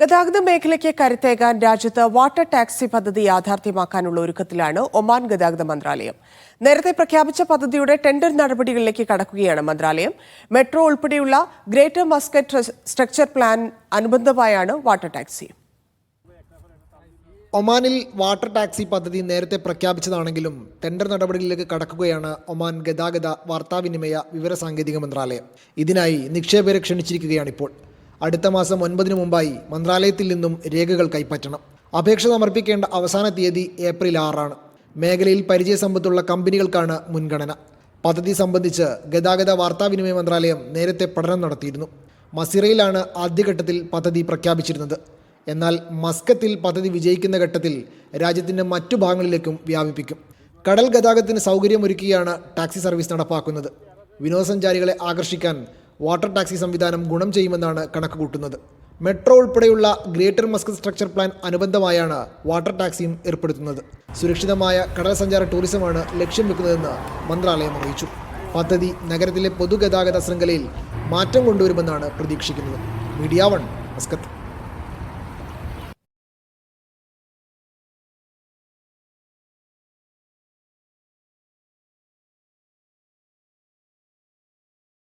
ഗതാഗത മേഖലയ്ക്ക് കരുത്തേകാൻ രാജ്യത്ത് വാട്ടർ ടാക്സി പദ്ധതി യാഥാർത്ഥ്യമാക്കാനുള്ള ഒരുക്കത്തിലാണ് ഒമാൻ ഗതാഗത മന്ത്രാലയം. നേരത്തെ പ്രഖ്യാപിച്ച പദ്ധതിയുടെ ടെൻഡർ നടപടികളിലേക്ക് കടക്കുകയാണ് മന്ത്രാലയം. മെട്രോ ഉൾപ്പെടെയുള്ള ഗ്രേറ്റർ മസ്കറ്റ് സ്ട്രക്ചർ പ്ലാൻ അനുബന്ധമായാണ് വാട്ടർ ടാക്സി. ഒമാനിൽ വാട്ടർ ടാക്സി പദ്ധതി നേരത്തെ പ്രഖ്യാപിച്ചതാണെങ്കിലും ടെൻഡർ നടപടികളിലേക്ക് കടക്കുകയാണ് ഒമാൻ ഗതാഗത വാർത്താവിനിമയ വിവരസാങ്കേതിക മന്ത്രാലയം. ഇതിനായി നിക്ഷേപകരെ ക്ഷണിച്ചിരിക്കുകയാണിപ്പോൾ. അടുത്ത മാസം 9-ന് മുമ്പായി മന്ത്രാലയത്തിൽ നിന്നും രേഖകൾ കൈപ്പറ്റണം. അപേക്ഷ സമർപ്പിക്കേണ്ട അവസാന തീയതി ഏപ്രിൽ 6 മേഖലയിൽ പരിചയസമ്പത്തുള്ള കമ്പനികൾക്കാണ് മുൻഗണന. പദ്ധതി സംബന്ധിച്ച് ഗതാഗത വാർത്താവിനിമയ മന്ത്രാലയം നേരത്തെ പഠനം നടത്തിയിരുന്നു. മസിറയിലാണ് ആദ്യഘട്ടത്തിൽ പദ്ധതി പ്രഖ്യാപിച്ചിരുന്നത്. എന്നാൽ മസ്കത്തിൽ പദ്ധതി വിജയിക്കുന്ന ഘട്ടത്തിൽ രാജ്യത്തിൻ്റെ മറ്റു ഭാഗങ്ങളിലേക്കും വ്യാപിപ്പിക്കും. കടൽ ഗതാഗതത്തിന് സൗകര്യമൊരുക്കിയാണ് ടാക്സി സർവീസ് നടപ്പാക്കുന്നത്. വിനോദസഞ്ചാരികളെ ആകർഷിക്കാൻ വാട്ടർ ടാക്സി സംവിധാനം ഗുണം ചെയ്യുമെന്നാണ് കണക്കുകൂട്ടുന്നത്. മെട്രോ ഉൾപ്പെടെയുള്ള ഗ്രേറ്റർ മസ്കറ്റ് സ്ട്രക്ചർ പ്ലാൻ അനുബന്ധമായാണ് വാട്ടർ ടാക്സിയും ഏർപ്പെടുത്തുന്നത്. സുരക്ഷിതമായ കടൽ സഞ്ചാര ടൂറിസമാണ് ലക്ഷ്യം വെക്കുന്നതെന്ന് മന്ത്രാലയം അറിയിച്ചു. പദ്ധതി നഗരത്തിലെ പൊതുഗതാഗത ശൃംഖലയിൽ മാറ്റം കൊണ്ടുവരുമെന്നാണ് പ്രതീക്ഷിക്കുന്നത്. Media 1 Muscat.